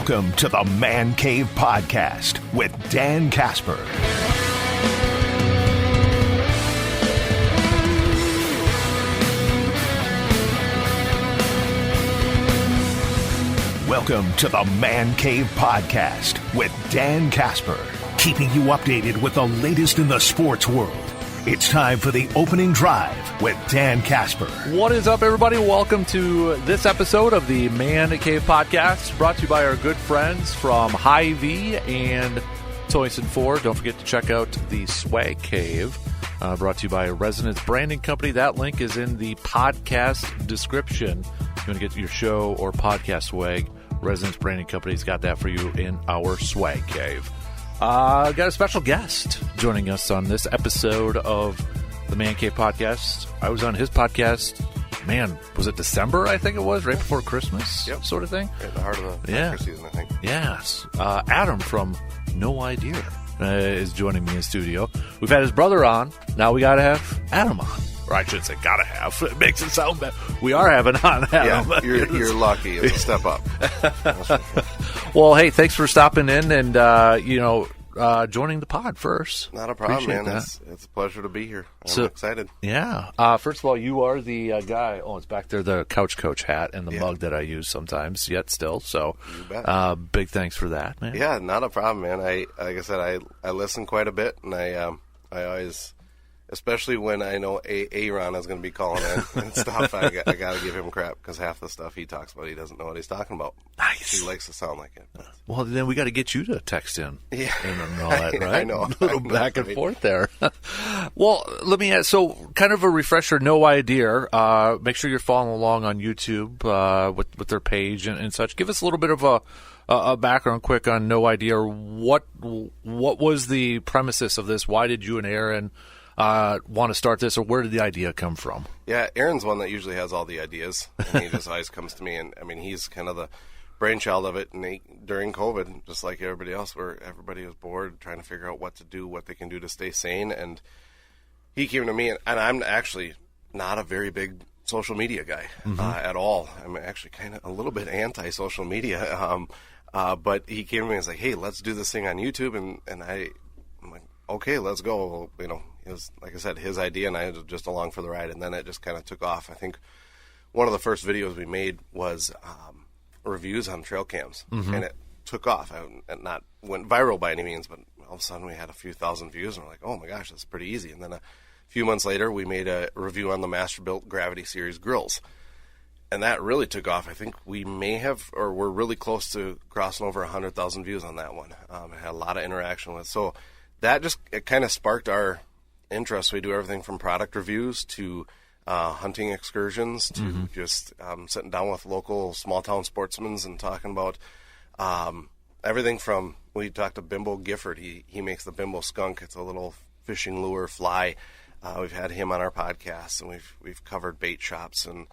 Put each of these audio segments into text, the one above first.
Welcome to the Man Cave Podcast with Dan Casper. Welcome to the Man Cave Podcast with Dan Casper, keeping you updated with the latest in the sports world. It's time for the opening drive with Dan Casper. What is up, everybody? Welcome to this episode of the Man Cave Podcast, brought to you by our good friends from Hy-Vee and Toys and 4. Don't forget to check out the Swag Cave, brought to you by Resonance Branding Company. That link is in the podcast description. If you want to get your show or podcast swag, Resonance Branding Company's got that for you in our Swag Cave. Got a special guest joining us on this episode of the Man Cave Podcast. I was on his podcast, was it December, I think it was, right before Christmas, sort of thing? At the heart of the Christmas season, I think. Yes. Adam from No Idea is joining me in studio. We've had his brother on. Now we got to have Adam on. Or I should say gotta have. It makes it sound bad. We are having on Adam. Yeah, you're lucky. It's a step up. Well, hey, thanks for stopping in and, joining the pod first. Not a problem, Appreciate man. That. It's a pleasure to be here. I'm excited. Yeah. First of all, you are the guy. Oh, it's back there, the Couch Coach hat and the mug that I use sometimes, yet still. So, big thanks for that, man. Yeah, not a problem, man. Like I said, I listen quite a bit, and I always, especially when I know Aaron is going to be calling in and stuff, I got to give him crap because half the stuff he talks about, he doesn't know what he's talking about. Nice. He likes to sound like it. But. Well, then we got to get you to text in. Yeah. And all that, right? I know. A little back and forth there. Well, let me ask, so kind of a refresher, No Idea. Make sure you're following along on YouTube with their page and such. Give us a little bit of a background quick on No Idea. What was the premises of this? Why did you and Aaron want to start this, or where did the idea come from? Yeah, Aaron's one that usually has all the ideas, and he just always comes to me, and I mean, he's kind of the brainchild of it. And during COVID, just like everybody else, where everybody was bored, trying to figure out what to do, what they can do to stay sane, and he came to me, and I'm actually not a very big social media guy at all. I'm actually kind of a little bit anti-social media, but he came to me and was like, "Hey, let's do this thing on YouTube," and I'm like, "Okay, let's go." You know. It was, like I said, his idea, and I was just along for the ride, and then it just kind of took off. I think one of the first videos we made was reviews on trail cams, and it took off. It not went viral by any means, but all of a sudden we had a few thousand views, and we're like, oh my gosh, that's pretty easy. And then a few months later, we made a review on the Masterbuilt Gravity Series grills, and that really took off. I think we may have, or we're really close to crossing over 100,000 views on that one. It had a lot of interaction with, so that just, it kind of sparked our interest. We do everything from product reviews to hunting excursions to just sitting down with local small town sportsmen and talking about everything from, we talked to Bimbo Gifford. He makes the Bimbo skunk. It's a little fishing lure fly. We've had him on our podcast, and we've covered bait shops and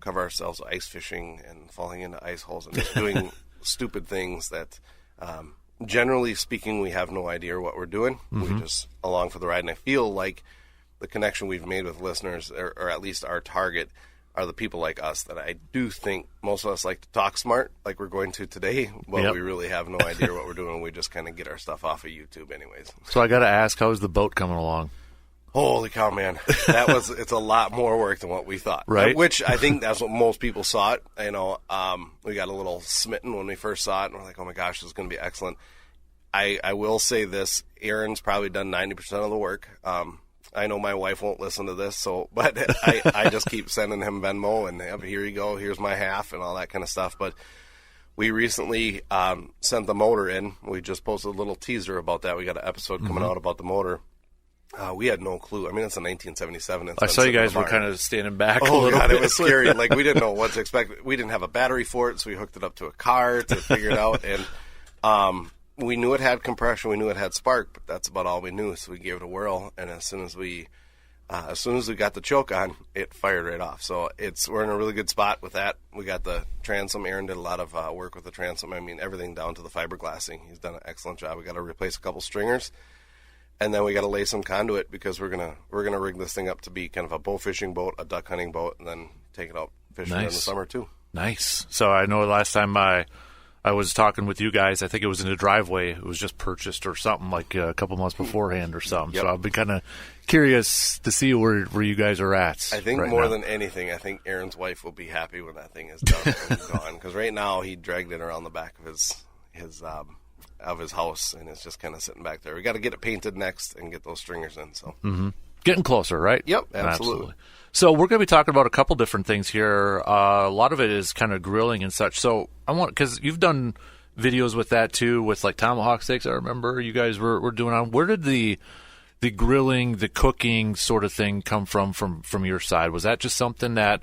cover ourselves ice fishing and falling into ice holes and just doing stupid things that generally speaking, we have no idea what we're doing. We're just along for the ride. And I feel like the connection we've made with listeners, or at least our target, are the people like us that I do think most of us like to talk smart, like we're going to today, but we really have no idea what we're doing. We just kind of get our stuff off of YouTube anyways. So I got to ask, how's the boat coming along? Holy cow, man. It's a lot more work than what we thought. Right. Which I think that's what most people saw it. You know, we got a little smitten when we first saw it, and we're like, oh my gosh, this is going to be excellent. I will say this, Aaron's probably done 90% of the work. I know my wife won't listen to this, but I just keep sending him Venmo, and here you go, here's my half, and all that kind of stuff. But we recently sent the motor in. We just posted a little teaser about that. We got an episode coming out about the motor. We had no clue. I mean, it's a 1977. I saw you guys were kind of standing back a little bit. It was scary. Like, we didn't know what to expect. We didn't have a battery for it, so we hooked it up to a car to figure it out. And we knew it had compression. We knew it had spark, but that's about all we knew. So we gave it a whirl, and as soon as we got the choke on, it fired right off. So we're in a really good spot with that. We got the transom. Aaron did a lot of work with the transom. I mean, everything down to the fiberglassing. He's done an excellent job. We got to replace a couple stringers. And then we got to lay some conduit because we're gonna rig this thing up to be kind of a bow fishing boat, a duck hunting boat, and then take it out fishing in the summer too. Nice. So I know last time I I was talking with you guys. I think it was in the driveway. It was just purchased or something like a couple months beforehand or something. Yep. So I've been kind of curious to see where you guys are at. I think right more now. than anything, I think Aaron's wife will be happy when that thing is done and gone. Because right now he dragged it around the back of his house, and it's just kind of sitting back there. We got to get it painted next and get those stringers in. So Getting closer, right? Yep, absolutely. So we're going to be talking about a couple different things here. A lot of it is kind of grilling and such. So I want, because you've done videos with that too, with like tomahawk steaks. I remember you guys were doing on. Where did the grilling, the cooking sort of thing come from your side? Was that just something that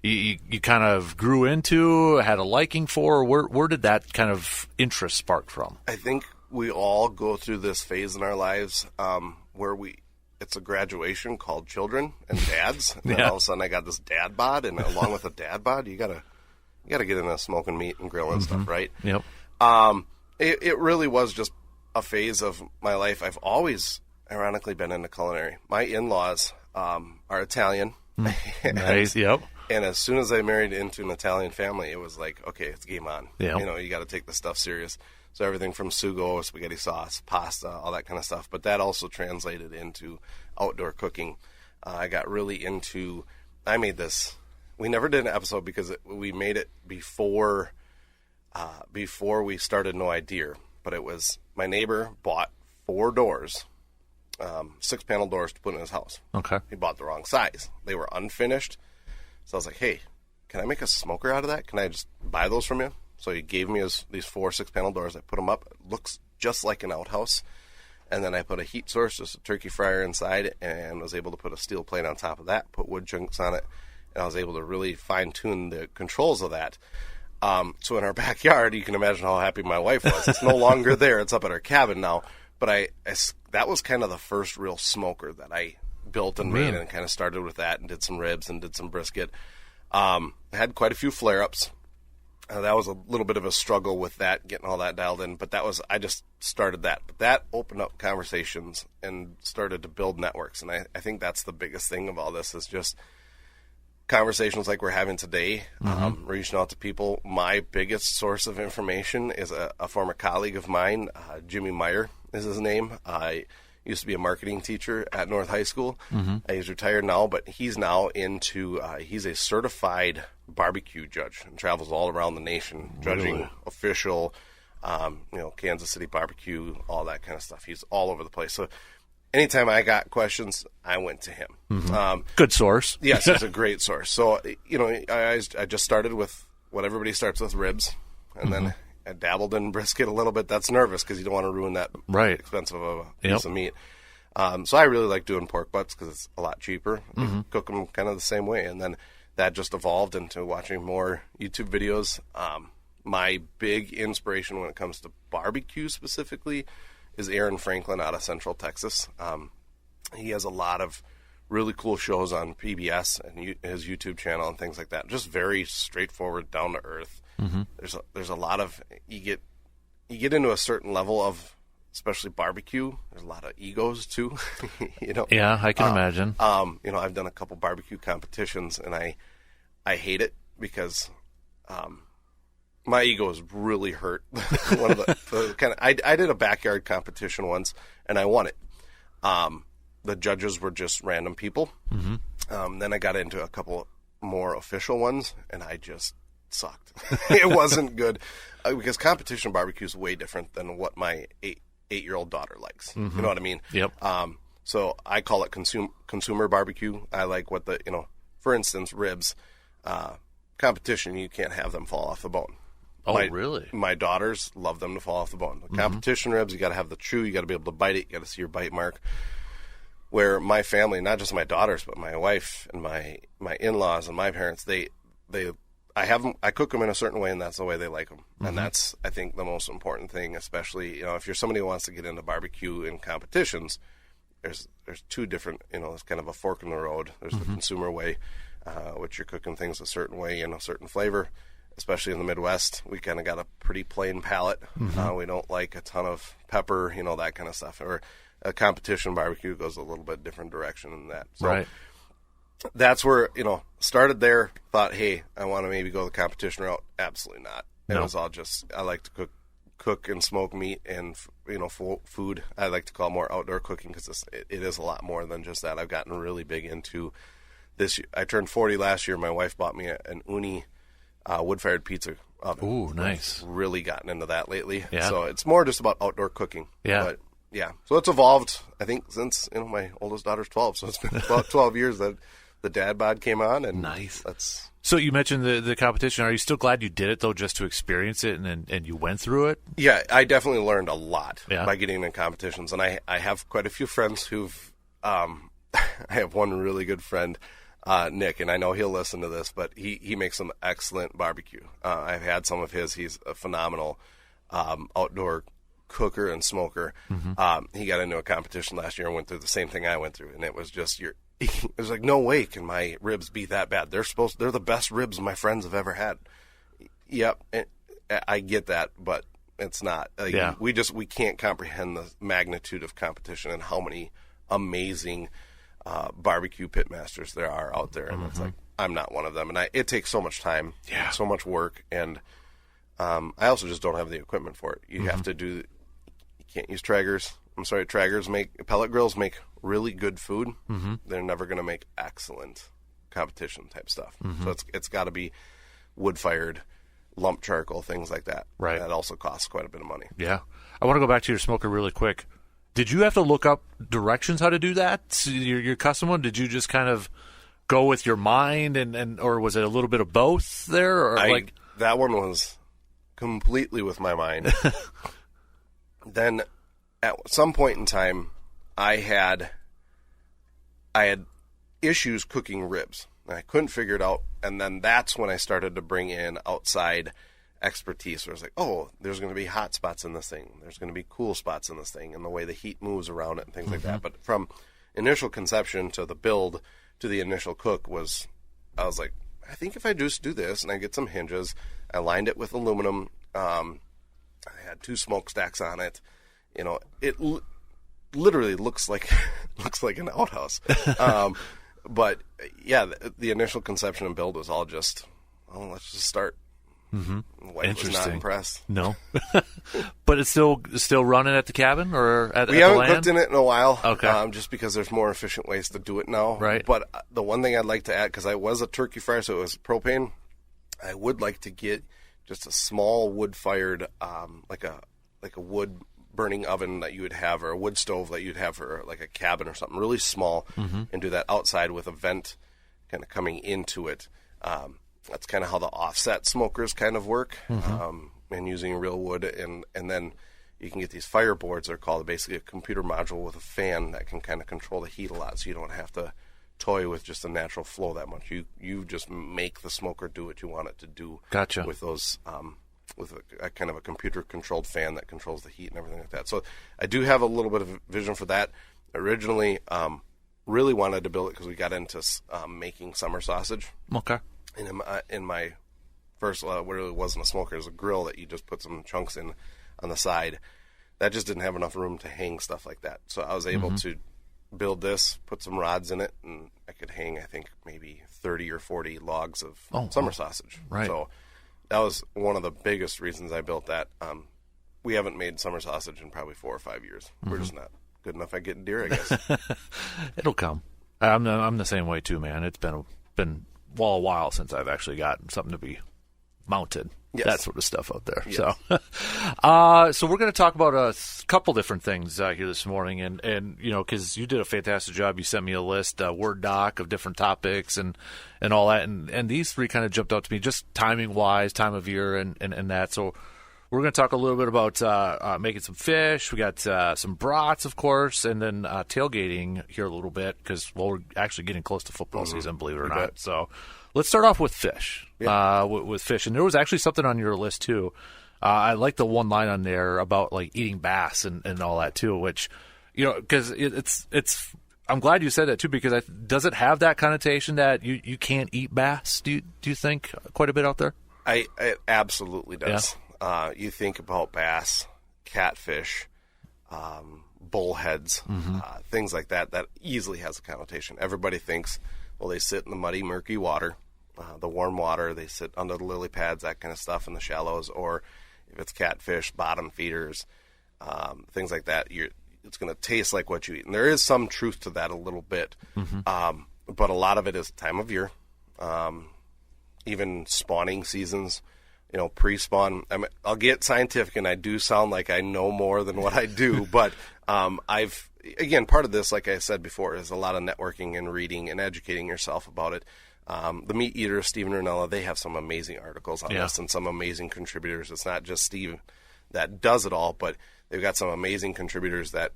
you kind of grew into, had a liking for? Or where did that kind of interest spark from? I think we all go through this phase in our lives where it's a graduation called children and dads. And then all of a sudden I got this dad bod, and along with a dad bod, you gotta get into smoking meat and grilling stuff, right? Yep. It really was just a phase of my life. I've always ironically been into culinary. My in-laws are Italian. Nice. Yep. And as soon as I married into an Italian family, it was like, okay, it's game on. Yeah. You got to take this stuff serious. So everything from sugo, spaghetti sauce, pasta, all that kind of stuff. But that also translated into outdoor cooking. I got really into. I made this. We never did an episode because we made it before we started No Idea. But it was my neighbor bought 4 doors, 6-panel doors to put in his house. Okay. He bought the wrong size. They were unfinished. So I was like, hey, can I make a smoker out of that? Can I just buy those from you? So he gave me these 4 6-panel doors. I put them up. It looks just like an outhouse. And then I put a heat source, just a turkey fryer inside, and was able to put a steel plate on top of that, put wood chunks on it, and I was able to really fine-tune the controls of that. So in our backyard, you can imagine how happy my wife was. It's no longer there. It's up at our cabin now. But that was kind of the first real smoker that I built and made, and kind of started with that and did some ribs and did some brisket. I had quite a few flare-ups. That was a little bit of a struggle with that, getting all that dialed in. But I just started that. But that opened up conversations and started to build networks. And I think that's the biggest thing of all this is just conversations like we're having today, reaching out to people. My biggest source of information is a former colleague of mine, Jimmy Meyer is his name. I used to be a marketing teacher at North High School. He's retired now, but he's now he's a certified barbecue judge and travels all around the nation, judging official, Kansas City barbecue, all that kind of stuff. He's all over the place. So anytime I got questions, I went to him. Good source. Yes, it's a great source. So, I just started with what everybody starts with, ribs, and then I dabbled in brisket a little bit. That's nervous because you don't want to ruin that expensive of a piece of meat. So I really like doing pork butts because it's a lot cheaper. You cook them kind of the same way. And then that just evolved into watching more YouTube videos. My big inspiration when it comes to barbecue specifically is Aaron Franklin out of Central Texas. He has a lot of really cool shows on PBS and his YouTube channel and things like that. Just very straightforward, down to earth. There's a lot of you get into a certain level of, especially barbecue. There's a lot of egos too. Yeah, I can imagine. I've done a couple barbecue competitions, and I hate it because my ego is really hurt. One of the I did a backyard competition once, and I won it. The judges were just random people. Then I got into a couple more official ones, and I just sucked. It wasn't good because competition barbecue is way different than what my 8-year-old daughter likes. You know what I mean? Yep. So I call it consumer barbecue. I like what for instance, ribs. Competition, you can't have them fall off the bone. Oh, really? My daughters love them to fall off the bone. The competition ribs, you got to have the chew. You got to be able to bite it. You got to see your bite mark. Where my family, not just my daughters, but my wife and my in-laws and my parents, I cook them in a certain way, and that's the way they like them. And that's, I think, the most important thing, especially, if you're somebody who wants to get into barbecue in competitions, there's 2 different, it's kind of a fork in the road. There's the consumer way, which you're cooking things a certain way in a certain flavor. Especially in the Midwest, we kind of got a pretty plain palate. We don't like a ton of pepper, that kind of stuff. Or a competition barbecue goes a little bit different direction than that. So that's where, started there, thought, hey, I want to maybe go the competition route. Absolutely not. It was all just, I like to cook and smoke meat and, food. I like to call it more outdoor cooking because it is a lot more than just that. I've gotten really big into this. I turned 40 last year. My wife bought me an Uni wood-fired pizza oven. Ooh, nice. I've really gotten into that lately. Yeah. So it's more just about outdoor cooking. Yeah. But yeah. So it's evolved, I think, since, my oldest daughter's 12. So it's been about 12 years that the dad bod came on. And nice. That's... So you mentioned the competition. Are you still glad you did it, though, just to experience it and you went through it? Yeah, I definitely learned a lot by getting in competitions. And I have quite a few friends who've I have one really good friend, Nick, and I know he'll listen to this, but he makes some excellent barbecue. I've had some of his. He's a phenomenal outdoor cooker and smoker. Mm-hmm. He got into a competition last year and went through the same thing I went through, and it was just it was like, no way can my ribs be that bad. They're the best ribs my friends have ever had. Yep, I get that, but it's not. We can't comprehend the magnitude of competition and how many amazing barbecue pitmasters there are out there, and it's like, I'm not one of them, and it takes so much time, so much work, and I also just don't have the equipment for it. You have to you can't use Traegers. I'm sorry, pellet grills make really good food. Mm-hmm. They're never going to make excellent competition type stuff. Mm-hmm. So it's got to be wood-fired, lump charcoal, things like that. Right. That also costs quite a bit of money. Yeah. I want to go back to your smoker really quick. Did you have to look up directions how to do that? Your custom one? Did you just kind of go with your mind, or was it a little bit of both there? Or that one was completely with my mind. Then at some point in time, I had issues cooking ribs. And I couldn't figure it out, and then that's when I started to bring in outside expertise. Where I was like, oh, there's going to be hot spots in this thing. There's going to be cool spots in this thing, and the way the heat moves around it and things like that. But from initial conception to the build to the initial cook I was like, I think if I just do this and I get some hinges, I lined it with aluminum. I had 2 smokestacks on it. It literally looks like an outhouse. But yeah, the initial conception and build was all just, let's just start. Mm-hmm. Wife was not impressed. No, but it's still running at the cabin or at we the haven't land? cooked in it in a while. Okay, just because there's more efficient ways to do it now. Right. But the one thing I'd like to add, because I was a turkey fryer, so it was propane. I would like to get just a small wood-fired, like a wood burning oven that you would have, or a wood stove that you'd have for like a cabin or something really small, and do that outside with a vent kind of coming into it. That's kind of how the offset smokers kind of work, and using real wood, and then you can get these fireboards. They're called basically a computer module with a fan that can kind of control the heat a lot, so you don't have to toy with just a natural flow that much. You just make the smoker do what you want it to do. Gotcha. With those with a kind of a computer-controlled fan that controls the heat and everything like that. So I do have a little bit of vision for that. Originally, really wanted to build it because we got into making summer sausage. Okay. And in my first, where it wasn't a smoker, it was a grill that you just put some chunks in on the side. That just didn't have enough room to hang stuff like that. So I was able to build this, put some rods in it, and I could hang, I think, maybe 30 or 40 logs of summer sausage. Right. So that was one of the biggest reasons I built that. We haven't made summer sausage in probably 4 or 5 years. We're just not good enough at getting deer, I guess. It'll come. I'm the same way too, man. It's been a while since I've actually gotten something to be mounted. Yes. That sort of stuff out there. Yes. So we're going to talk about a couple different things here this morning, and because you did a fantastic job. You sent me a list, a Word doc of different topics and all that, and these 3 kind of jumped out to me just timing wise, time of year, and that. So we're going to talk a little bit about making some fish. We got some brats, of course, and then tailgating here a little bit because we're actually getting close to football season, believe it or not. So let's start off with fish. Yeah. With fish, and there was actually something on your list too. I like the one line on there about like eating bass and all that too, which because it's. I'm glad you said that too, because does it have that connotation that you can't eat bass? Do you think quite a bit out there? It absolutely does. Yeah. You think about bass, catfish, bullheads, things like that easily has a connotation. Everybody thinks, well, they sit in the muddy, murky water, the warm water. They sit under the lily pads, that kind of stuff in the shallows, or if it's catfish, bottom feeders, things like that. It's going to taste like what you eat. And there is some truth to that a little bit. But a lot of it is time of year, even spawning seasons, pre-spawn. I'll get scientific, and I do sound like I know more than what I do, but again, part of this, like I said before, is a lot of networking and reading and educating yourself about it. The Meat Eater, Stephen Ranella, they have some amazing articles on this and some amazing contributors. It's not just Steve that does it all, but they've got some amazing contributors that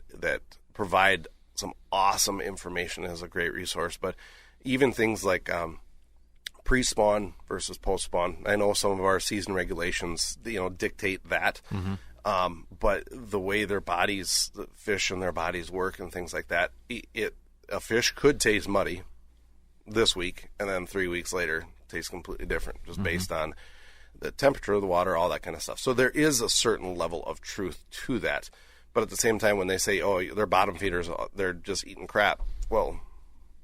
provide some awesome information as a great resource. But even things like pre-spawn versus post-spawn, I know some of our season regulations, dictate that. But the way their bodies, the fish and their bodies work and things like that, a fish could taste muddy this week, and then 3 weeks later tastes completely different, just based on the temperature of the water, all that kind of stuff. So there is a certain level of truth to that. But at the same time, when they say, oh, they're bottom feeders, they're just eating crap, well,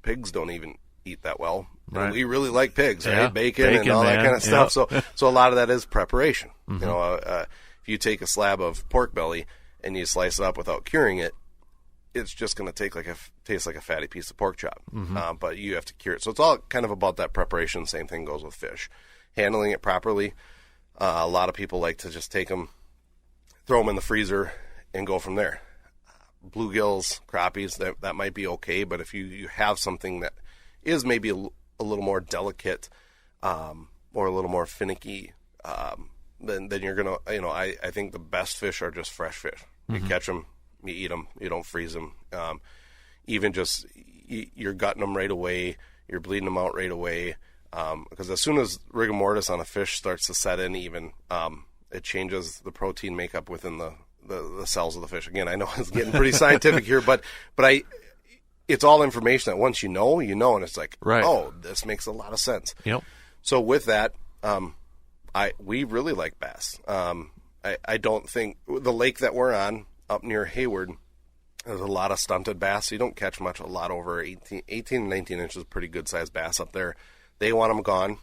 pigs don't even eat that well. Right. And we really like pigs, right? Bacon and all that kind of stuff. So a lot of that is preparation. If you take a slab of pork belly and you slice it up without curing it, it's just going to taste like a fatty piece of pork chop. But you have to cure it. So it's all kind of about that preparation. Same thing goes with fish. Handling it properly. A lot of people like to just take them, throw them in the freezer, and go from there. Bluegills, crappies, that might be okay. But if you have something that is maybe a little more delicate or a little more finicky, then you're going to, I think the best fish are just fresh fish. You catch them, you eat them, you don't freeze them. Even just you're gutting them right away, you're bleeding them out right away. Because as soon as rigor mortis on a fish starts to set in, even it changes the protein makeup within the cells of the fish. Again, I know it's getting pretty scientific here, but it's all information that once you know, and it's like, oh, this makes a lot of sense. Yep. So with that, we really like bass. I don't think the lake that we're on up near Hayward, there's a lot of stunted bass. So you don't catch much, a lot over 18 and 19 inches, pretty good sized bass up there. They want them gone.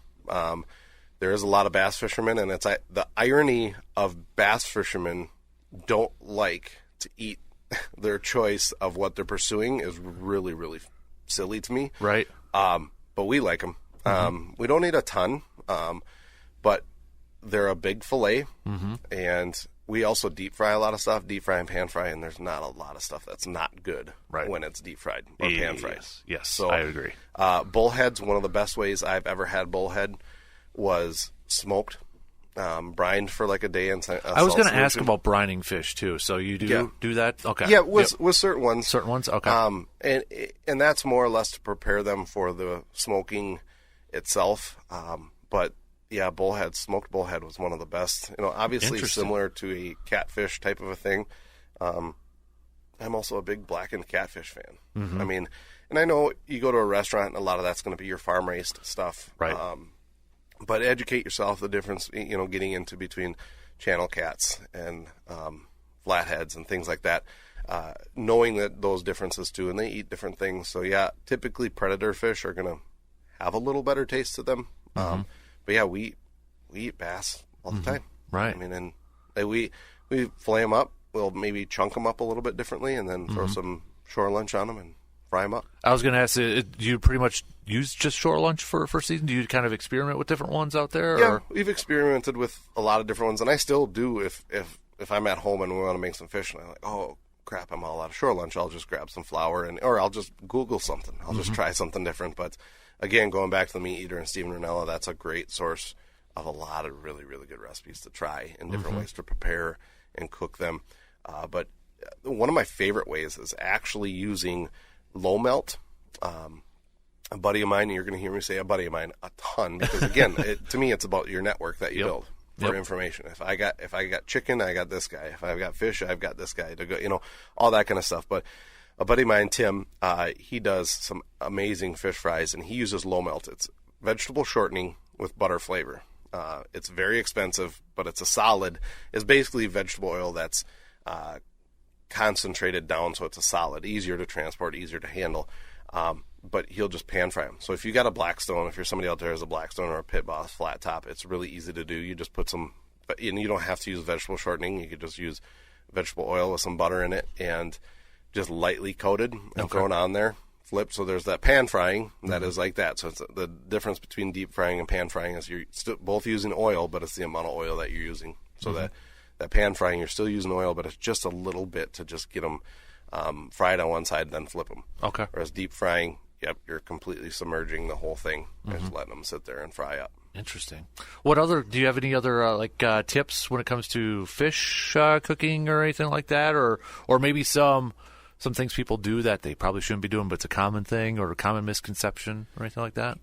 There is a lot of bass fishermen, and it's the irony of bass fishermen don't like to eat their choice of what they're pursuing is really, really silly to me. Right. But we like them. We don't eat a ton, but they're a big fillet, and we also deep fry a lot of stuff, deep fry and pan fry, and there's not a lot of stuff that's not good when it's deep fried or pan fried. Yes, so, I agree. Bullhead's one of the best ways I've ever had bullhead was smoked, brined for like a day. I was going to ask about brining fish too. So you do that? Okay. Yeah, with certain ones. Certain ones? Okay. And that's more or less to prepare them for the smoking itself. But yeah, smoked bullhead was one of the best. Obviously similar to a catfish type of a thing. I'm also a big blackened catfish fan. I mean, and I know you go to a restaurant and a lot of that's going to be your farm raised stuff. Right. But educate yourself the difference, getting into between channel cats and flatheads and things like that. Knowing that those differences too, and they eat different things. So yeah, typically predator fish are going to have a little better taste to them. But yeah, we eat bass all the time. Right. I mean, and we fillet them up. We'll maybe chunk them up a little bit differently, and then throw some shore lunch on them and fry them up. I was going to ask, do you pretty much use just shore lunch for season? Do you kind of experiment with different ones out there? Yeah, we've experimented with a lot of different ones, and I still do if I'm at home and we want to make some fish, and I'm like, oh crap, I'm all out of shore lunch. I'll just grab some flour or I'll just Google something. I'll just try something different. But again, going back to the Meat Eater and Stephen Ranella, that's a great source of a lot of really, really good recipes to try and different ways to prepare and cook them. But one of my favorite ways is actually using low melt. A buddy of mine, and you're going to hear me say a buddy of mine a ton, because again, to me, it's about your network that you build for information. If I got chicken, I got this guy. If I've got fish, I've got this guy to go, all that kind of stuff. But a buddy of mine, Tim, he does some amazing fish fries, and he uses low melt. It's vegetable shortening with butter flavor. It's very expensive, but it's a solid. It's basically vegetable oil that's concentrated down, so it's a solid, easier to transport, easier to handle. But he'll just pan fry them. So if you got a Blackstone, if you're somebody out there who has a Blackstone or a Pit Boss flat top, it's really easy to do. You just put some, and you don't have to use vegetable shortening. You could just use vegetable oil with some butter in it and just lightly coated and thrown on there, flip. So there's that pan frying that is like that. So it's the difference between deep frying and pan frying is you're still both using oil, but it's the amount of oil that you're using. So that pan frying, you're still using oil, but it's just a little bit to just get them fried on one side, then flip them. Okay. Whereas deep frying, you're completely submerging the whole thing and just letting them sit there and fry up. Interesting. Do you have any other tips when it comes to fish cooking or anything like that, or maybe some things people do that they probably shouldn't be doing, but it's a common thing or a common misconception or anything like that?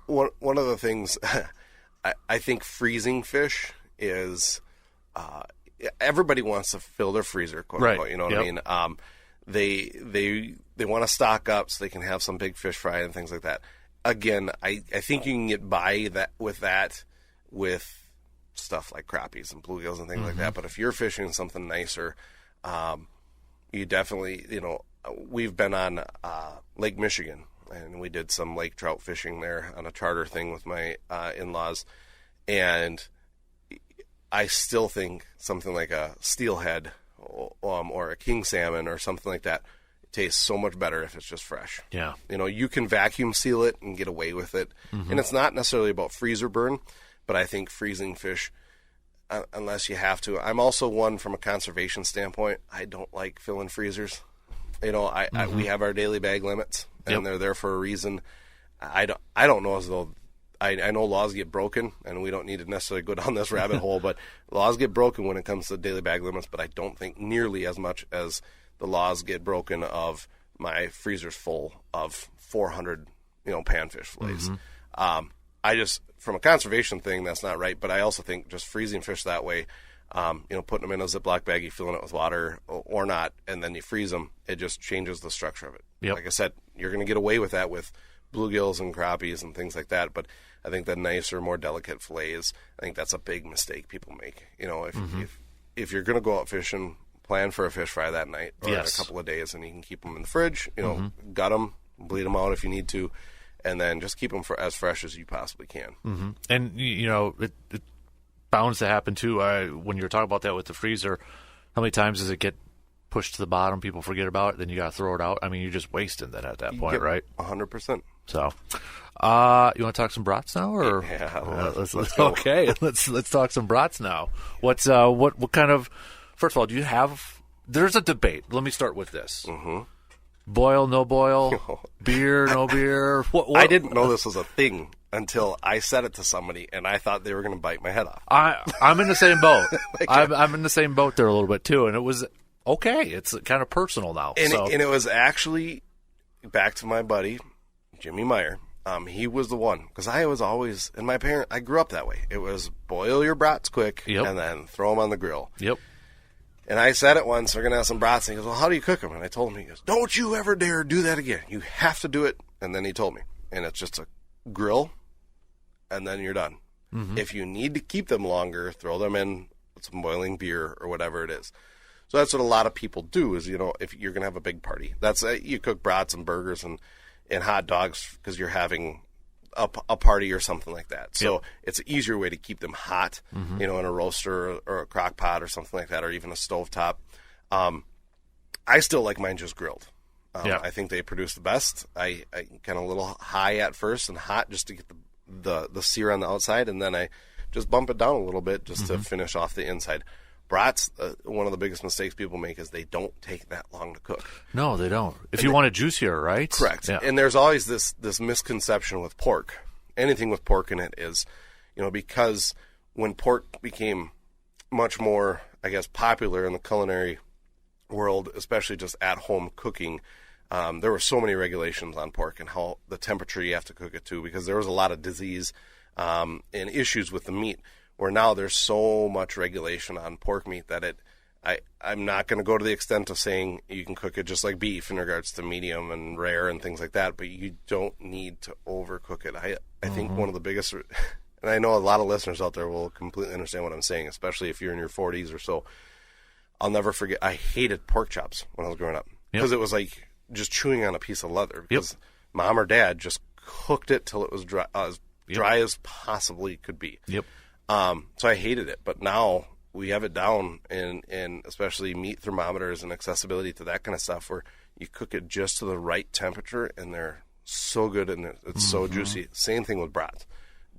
One of the things I think freezing fish is everybody wants to fill their freezer, quote unquote. You know what I mean? They want to stock up so they can have some big fish fry and things like that. Again, I think you can get by with stuff like crappies and bluegills and things like that. But if you're fishing something nicer, you definitely, we've been on Lake Michigan, and we did some lake trout fishing there on a charter thing with my in-laws, and I still think something like a steelhead or a king salmon or something like that tastes so much better if it's just fresh. Yeah. You can vacuum seal it and get away with it. And it's not necessarily about freezer burn, but I think freezing fish, unless you have to. I'm also one from a conservation standpoint. I don't like filling freezers. We have our daily bag limits, and they're there for a reason. I don't know as though I know laws get broken, and we don't need to necessarily go down this rabbit hole, but laws get broken when it comes to daily bag limits, but I don't think nearly as much as the laws get broken of my freezer's full of 400, panfish fillets. I just, from a conservation thing, that's not right, but I also think just freezing fish that way, putting them in a Ziploc baggie, filling it with water or not, and then you freeze them, it just changes the structure of it. Yep. Like I said, you're going to get away with that with bluegills and crappies and things like that, but I think the nicer, more delicate fillets, I think that's a big mistake people make. If you're going to go out fishing, plan for a fish fry that night or a couple of days, and you can keep them in the fridge, gut them, bleed them out if you need to, and then just keep them as fresh as you possibly can. And, it bounds to happen, too. When you're talking about that with the freezer, how many times does it get pushed to the bottom, people forget about it, then you got to throw it out? I mean, you're just wasting that at that point, right? 100%. So, you want to talk some brats now, or let's go. Okay, let's talk some brats now. What kind of? First of all, do you have? There's a debate. Let me start with this. Boil, no boil, beer, no beer. What? I didn't know this was a thing until I said it to somebody, and I thought they were going to bite my head off. I'm in the same boat. I'm in the same boat there a little bit too, and it was okay. It's kind of personal now. And it was actually back to my buddy Jimmy Meyer. He was the one, because I was always, and I grew up that way. It was boil your brats quick and then throw them on the grill. Yep. And I said it once, we're going to have some brats. And he goes, well, how do you cook them? And I told him, he goes, don't you ever dare do that again. You have to do it. And then he told me. And it's just a grill, and then you're done. If you need to keep them longer, throw them in with some boiling beer or whatever it is. So that's what a lot of people do is, if you're going to have a big party. That's you cook brats and burgers and hot dogs because you're having a party or something like that. So it's an easier way to keep them hot, in a roaster or a crock pot or something like that, or even a stovetop. I still like mine just grilled. I think they produce the best. I kind of a little high at first and hot just to get the sear on the outside, and then I just bump it down a little bit just to finish off the inside. Brats, one of the biggest mistakes people make is they don't take that long to cook. No, they don't. If you want it juicier, right? Correct. Yeah. And there's always this misconception with pork. Anything with pork in it is, because when pork became much more, I guess, popular in the culinary world, especially just at-home cooking, there were so many regulations on pork and how the temperature you have to cook it to, because there was a lot of disease and issues with the meat. Where now there's so much regulation on pork meat that I'm not going to go to the extent of saying you can cook it just like beef in regards to medium and rare and things like that, but you don't need to overcook it. I think one of the biggest, and I know a lot of listeners out there will completely understand what I'm saying, especially if you're in your 40s or so. I'll never forget, I hated pork chops when I was growing up because it was like just chewing on a piece of leather because mom or dad just cooked it till it was dry, dry as possibly could be. Yep. So I hated it, but now we have it down, and especially meat thermometers and accessibility to that kind of stuff, where you cook it just to the right temperature, and they're so good and it's so juicy. Same thing with brats.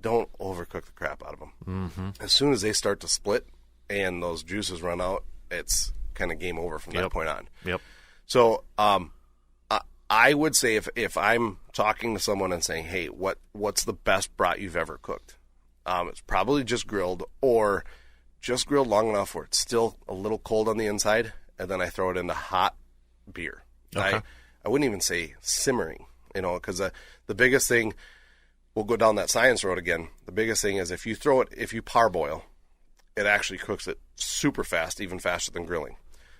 Don't overcook the crap out of them. As soon as they start to split and those juices run out, it's kind of game over from that point on. Yep. So I would say if I'm talking to someone and saying, hey, what's the best brat you've ever cooked? It's probably just grilled, or just grilled long enough where it's still a little cold on the inside, and then I throw it into hot beer. Okay. I wouldn't even say simmering, because the biggest thing, we'll go down that science road again. The biggest thing is if you parboil, it actually cooks it super fast, even faster than grilling.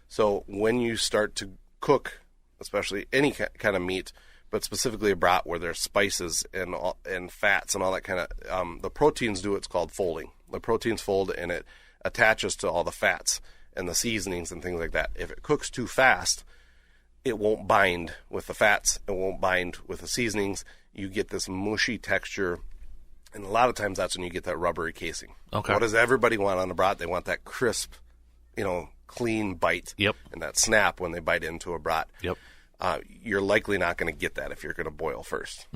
So when you start to cook, especially any kind of meat, but specifically a brat where there's spices and fats and all that kind of, the proteins do what's called folding. The proteins fold and it attaches to all the fats and the seasonings and things like that. If it cooks too fast, it won't bind with the fats. It won't bind with the seasonings. You get this mushy texture, and a lot of times that's when you get that rubbery casing. Okay. What does everybody want on a brat? They want that crisp, clean bite. Yep. And that snap when they bite into a brat. Yep. You're likely not going to get that if you're going to boil first.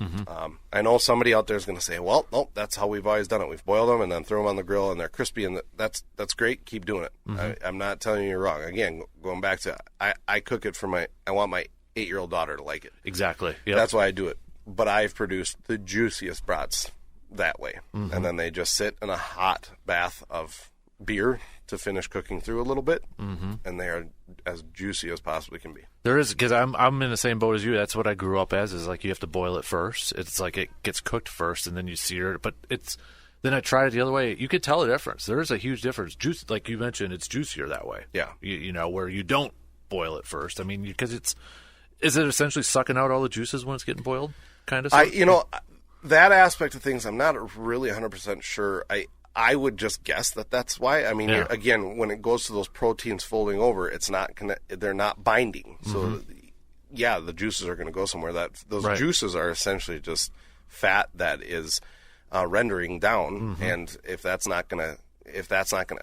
I know somebody out there is going to say, well, no, that's how we've always done it. We've boiled them and then throw them on the grill and they're crispy, and that's great. Keep doing it. I'm not telling you you're wrong. Again, going back to I cook it for I want my 8-year-old daughter to like it. Exactly. Yep. That's why I do it. But I've produced the juiciest brats that way. And then they just sit in a hot bath of beer to finish cooking through a little bit, and they are as juicy as possibly can be. There is, because I'm in the same boat as you. That's what I grew up as, is like you have to boil it first. It's like it gets cooked first and then you sear it. But then I tried it the other way. You could tell the difference. There is a huge difference. Juice, like you mentioned, it's juicier that way. Yeah. Where you don't boil it first. I mean, because is it essentially sucking out all the juices when it's getting boiled? Kind of. That aspect of things, I'm not really 100% sure. I would just guess that's why. I mean, again, when it goes to those proteins folding over, they're not binding. So, the juices are going to go somewhere. Those juices are essentially just fat that is rendering down, and if that's not going to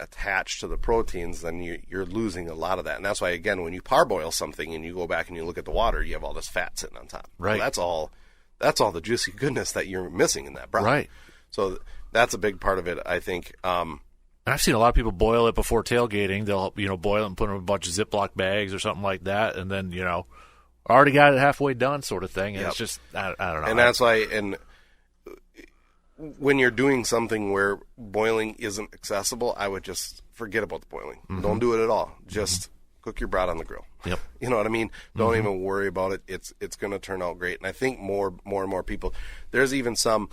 attach to the proteins, then you're losing a lot of that. And that's why, again, when you parboil something and you go back and you look at the water, you have all this fat sitting on top. Right. So that's all the juicy goodness that you're missing in that broth. Right. So that's a big part of it, I think. I've seen a lot of people boil it before tailgating. They'll, boil it and put it in a bunch of Ziploc bags or something like that, and then, already got it halfway done sort of thing. And it's just, I don't know. And that's why, and when you're doing something where boiling isn't accessible, I would just forget about the boiling. Don't do it at all. Just cook your brat on the grill. Yep. You know what I mean? Don't even worry about it. It's going to turn out great. And I think more and more people, there's even some,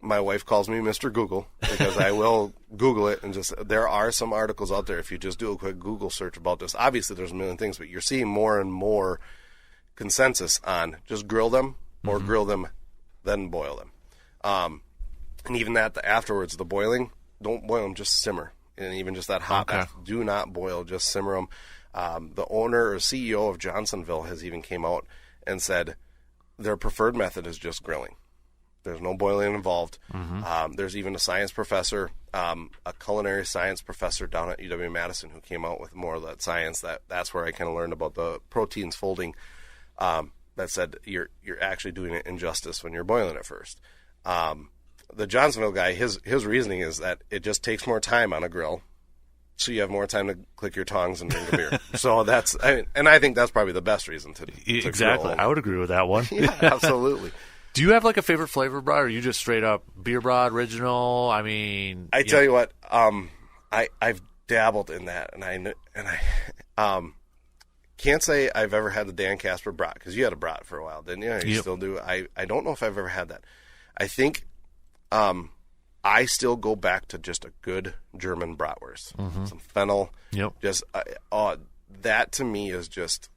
my wife calls me Mr. Google because I will Google it, and there are some articles out there if you just do a quick Google search about this. Obviously, there's a million things, but you're seeing more and more consensus on just grill them or grill them, then boil them. And even that, afterwards, the boiling, don't boil them, just simmer. And even just that hot bath, do not boil, just simmer them. The owner or CEO of Johnsonville has even came out and said their preferred method is just grilling. There's no boiling involved. There's even a science professor, a culinary science professor down at UW-Madison who came out with more of that science. That's where I kind of learned about the proteins folding. That said you're actually doing it injustice when you're boiling it first. The Johnsonville guy, his reasoning is that it just takes more time on a grill, so you have more time to click your tongs and drink a beer. So I think that's probably the best reason to exactly. Grill. I would agree with that one. Yeah, absolutely. Do you have like a favorite flavor, brat, or are you just straight up beer brat original? I mean, I tell you what, I've dabbled in that, and I can't say I've ever had the Dan Casper brat, because you had a brat for a while, didn't you? You still do. I don't know if I've ever had that. I think I still go back to just a good German bratwurst, some fennel. Yep. Just that to me is just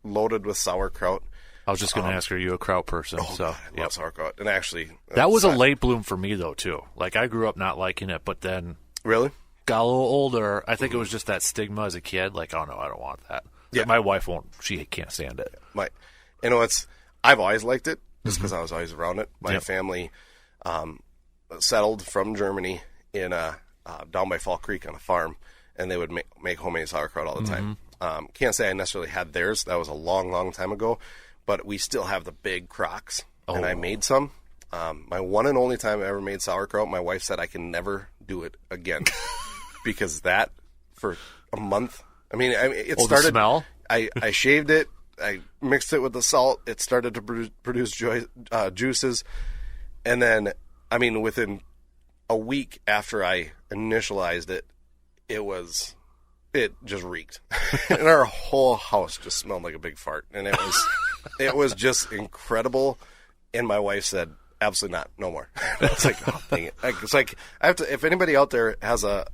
loaded with sauerkraut. I was just going to ask, are you a kraut person? God, I love sauerkraut. And actually, that was a late bloom for me, though, too. Like, I grew up not liking it, but then really got a little older. I think it was just that stigma as a kid. Like, oh, no, I don't want that. Yeah. My wife won't. She can't stand it. I've always liked it just because I was always around it. My family settled from Germany in down by Fall Creek on a farm, and they would make homemade sauerkraut all the time. Can't say I necessarily had theirs. That was a long, long time ago, but we still have the big crocks, and I made some. My one and only time I ever made sauerkraut, my wife said I can never do it again because that for a month. I mean, it started. The smell? I shaved it. I mixed it with the salt. It started to produce juices, and then within a week after I initialized it, it just reeked, and our whole house just smelled like a big fart, and it was just incredible. And my wife said, "Absolutely not, no more." It's like, oh, dang it! It's like I have to. If anybody out there has a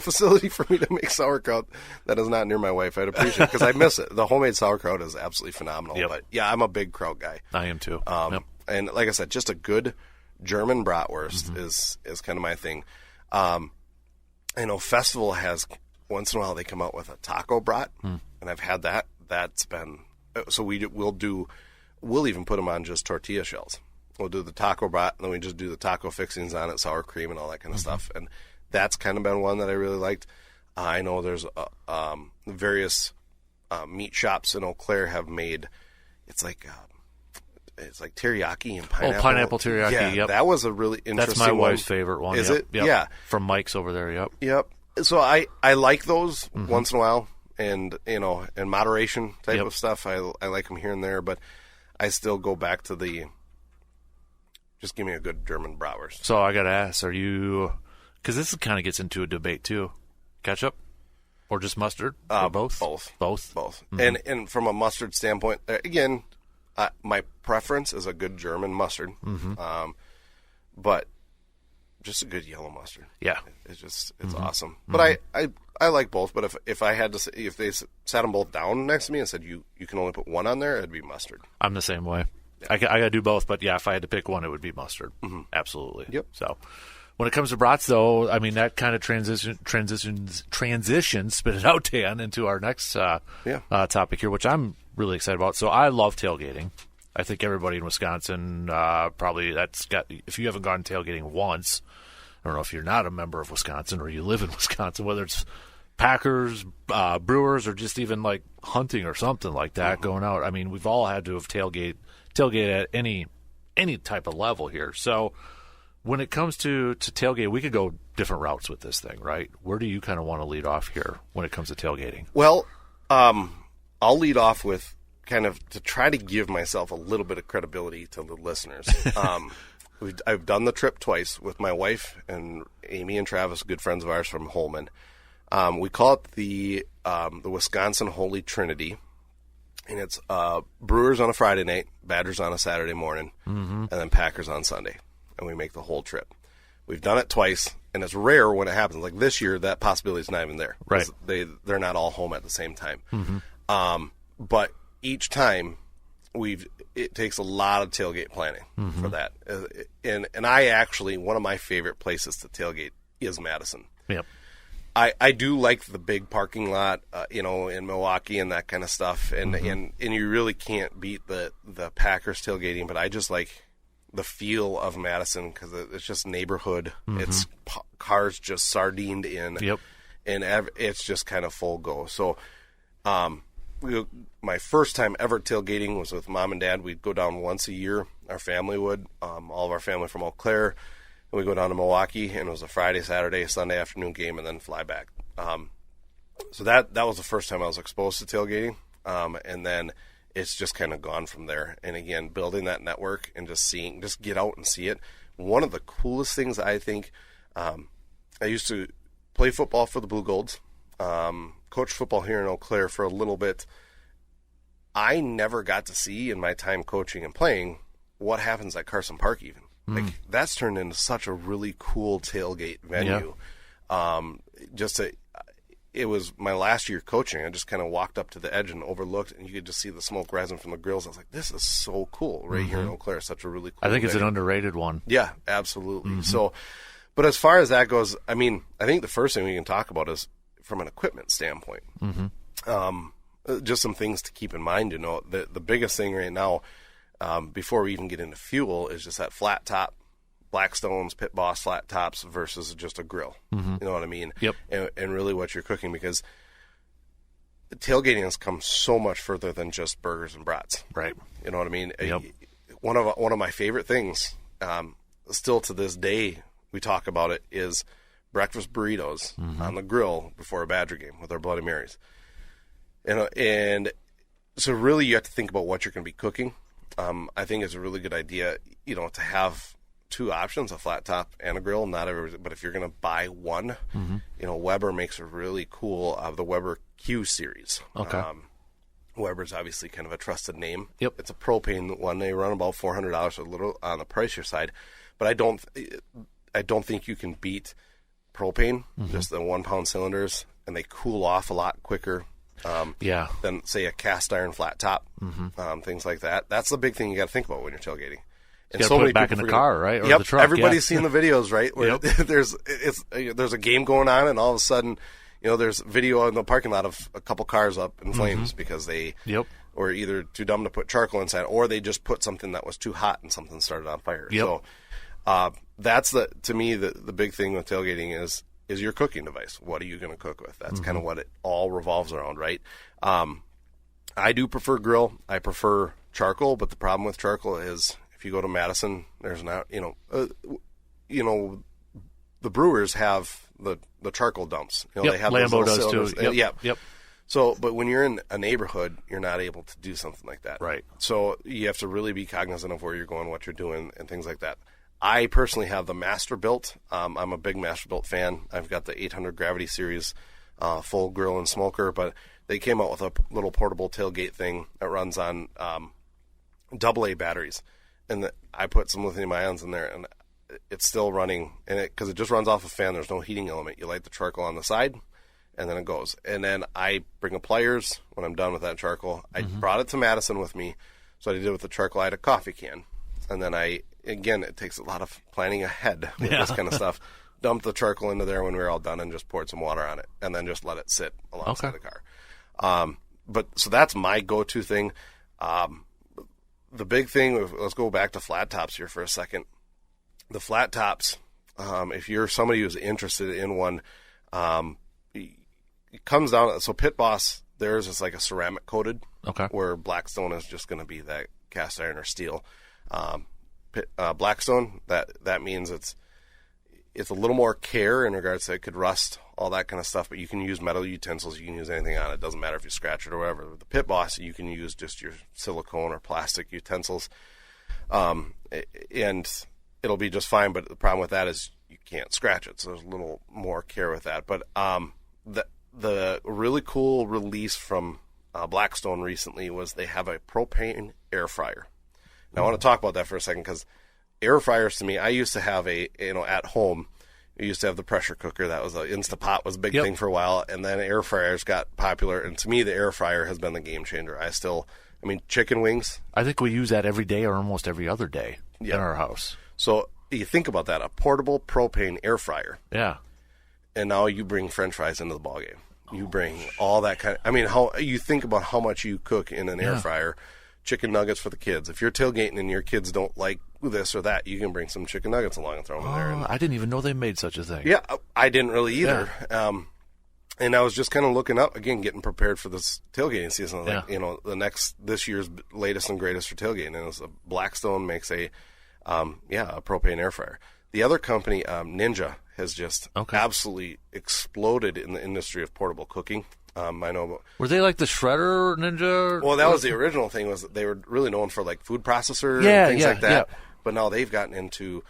facility for me to make sauerkraut that is not near my wife, I'd appreciate it because I miss it. The homemade sauerkraut is absolutely phenomenal. Yep. But yeah, I'm a big kraut guy. I am too. And like I said, just a good German bratwurst is kind of my thing. I know Festival has once in a while they come out with a taco brat, and I've had that. That's been so we'll even put them on just tortilla shells. We'll do the taco brat, and then we just do the taco fixings on it, sour cream and all that kind of stuff. And that's kind of been one that I really liked. I know there's various meat shops in Eau Claire have made. It's like teriyaki and pineapple. Oh, pineapple teriyaki. Yeah, yep. That was a really interesting. That's my wife's favorite one. Is yep. it? Yep. Yeah. From Mike's over there. Yep. Yep. So I like those once in a while, and in moderation type of stuff. I like them here and there, but I still go back to just give me a good German bratwurst. So I got to ask, are you? Because this kind of gets into a debate too. Ketchup or just mustard? Or both? Both. And from a mustard standpoint, again, my preference is a good German mustard, but just a good yellow mustard. Yeah, it's awesome. But I like both. But if I had to say, if they sat them both down next to me and said you can only put one on there, it'd be mustard. I'm the same way. Yeah. I got to do both, but yeah, if I had to pick one, it would be mustard. Absolutely. Yep. So when it comes to brats, though, I mean that kind of transitions. Spit it out, Dan, into our next topic here, which I'm really excited about. So I love tailgating. I think everybody in Wisconsin probably if you haven't gone tailgating once, I don't know if you're not a member of Wisconsin or you live in Wisconsin, whether it's Packers, Brewers, or just even like hunting or something like that going out. I mean, we've all had to have tailgate at any type of level here. So when it comes to tailgate, we could go different routes with this thing, right? Where do you kind of want to lead off here when it comes to tailgating? Well, I'll lead off with kind of to try to give myself a little bit of credibility to the listeners. I've done the trip twice with my wife and Amy and Travis, good friends of ours from Holman. We call it the Wisconsin Holy Trinity, and it's Brewers on a Friday night, Badgers on a Saturday morning, and then Packers on Sunday, and we make the whole trip. We've done it twice, and it's rare when it happens. Like this year, that possibility is not even there. Right. They're not all home at the same time. But each time it takes a lot of tailgate planning for that. And I actually, one of my favorite places to tailgate is Madison. Yep. I do like the big parking lot, in Milwaukee and that kind of stuff. And you really can't beat the Packers tailgating, but I just like the feel of Madison because it's just neighborhood. It's cars just sardined in. Yep. And it's just kind of full go. So, my first time ever tailgating was with Mom and Dad. We'd go down once a year. Our family would, all of our family from Eau Claire. And we'd go down to Milwaukee, and it was a Friday, Saturday, Sunday afternoon game, and then fly back. So that was the first time I was exposed to tailgating. And then it's just kind of gone from there. And again, building that network and just get out and see it. One of the coolest things I think, I used to play football for the Blue Golds. Coached football here in Eau Claire for a little bit. I never got to see in my time coaching and playing what happens at Carson Park even. Like that's turned into such a really cool tailgate venue. It was my last year coaching. I just kind of walked up to the edge and overlooked, and you could just see the smoke rising from the grills. I was like, this is so cool right here in Eau Claire. Such a really cool I think it's venue. an underrated one. Yeah, absolutely. So, but as far as that goes, I mean, I think the first thing we can talk about is from an equipment standpoint. just some things to keep in mind. The biggest thing right now, before we even get into fuel, is just that flat top, Blackstones, Pit Boss flat tops versus just a grill. Mm-hmm. You know what I mean? Yep. And really what you're cooking, because tailgating has come so much further than just burgers and brats. Right. You know what I mean? Yep. One of my favorite things, still to this day, we talk about it, is breakfast burritos on the grill before a Badger game with our Bloody Marys. And so really you have to think about what you're going to be cooking. I think it's a really good idea, to have two options, a flat top and a grill. Not everybody, but if you're going to buy one, Weber makes a really cool, the Weber Q series. Okay. Weber's obviously kind of a trusted name. Yep. It's a propane one. They run about $400, a little on the pricier side, but I don't think you can beat propane, just the 1 pound cylinders, and they cool off a lot quicker. Than say a cast iron flat top, things like that. That's the big thing you got to think about when you're tailgating. And so put it back in the car, right? Or yep, the truck. Everybody's seen the videos, right? Where there's a game going on, and all of a sudden, there's video in the parking lot of a couple cars up in flames because they were either too dumb to put charcoal inside, or they just put something that was too hot and something started on fire. Yep. So that's to me the big thing with tailgating is your cooking device. What are you going to cook with? That's kind of what it all revolves around, right? I do prefer grill. I prefer charcoal, but the problem with charcoal is if you go to Madison, there's not, the brewers have the charcoal dumps. They have Lambeau those does cylinders. too. Yep. So, but when you're in a neighborhood, you're not able to do something like that. Right. So you have to really be cognizant of where you're going, what you're doing, and things like that. I personally have the Masterbuilt. I'm a big Masterbuilt fan. I've got the 800 Gravity Series full grill and smoker, but they came out with a little portable tailgate thing that runs on AA batteries. And I put some lithium ions in there, and it's still running. And because it just runs off a fan, there's no heating element. You light the charcoal on the side, and then it goes. And then I bring a pliers when I'm done with that charcoal. I brought it to Madison with me, so I did it with the charcoal. I had a coffee can. And then again, it takes a lot of planning ahead with this kind of stuff. Dumped the charcoal into there when we were all done and just poured some water on it, and then just let it sit alongside the car. So that's my go-to thing. The big thing, let's go back to flat tops here for a second. The flat tops, if you're somebody who's interested in one, it comes down, so Pit Boss, theirs is like a ceramic coated, where Blackstone is just going to be that cast iron or steel. Blackstone, that means it's a little more care in regards to it could rust, all that kind of stuff, but you can use metal utensils, you can use anything on it. It doesn't matter if you scratch it or whatever. With the Pit Boss, you can use just your silicone or plastic utensils, and it'll be just fine, but the problem with that is you can't scratch it, so there's a little more care with that. But the really cool release from Blackstone recently was they have a propane air fryer. Now, I want to talk about that for a second, because air fryers, to me, I used to have at home, we used to have the pressure cooker. That was Instapot was a big thing for a while, and then air fryers got popular, and to me, the air fryer has been the game changer. Chicken wings. I think we use that every day or almost every other day in our house. So you think about that, a portable propane air fryer. Yeah. And now you bring French fries into the ballgame. You bring all that how you think about how much you cook in an air fryer. Chicken nuggets for the kids. If you're tailgating and your kids don't like this or that, you can bring some chicken nuggets along and throw them in there. I didn't even know they made such a thing. Yeah, I didn't really either. Yeah. And I was just kind of looking up, again, getting prepared for this tailgating season. This year's latest and greatest for tailgating. And it was Blackstone makes a propane air fryer. The other company, Ninja, has just absolutely exploded in the industry of portable cooking. I know. Were they like the Shredder Ninja? Well, that was the original thing. Was they were really known for like food processor and things like that. Yeah. But now they've gotten into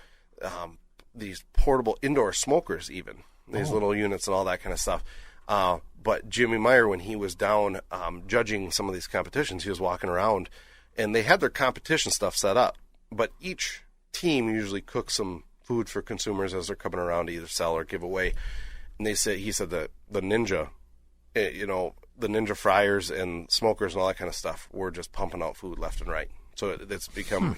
these portable indoor smokers, even these little units and all that kind of stuff. But Jimmy Meyer, when he was down judging some of these competitions, he was walking around, and they had their competition stuff set up. But each team usually cooks some food for consumers as they're coming around to either sell or give away. And he said that the Ninja. The Ninja fryers and smokers and all that kind of stuff were just pumping out food left and right. So it's become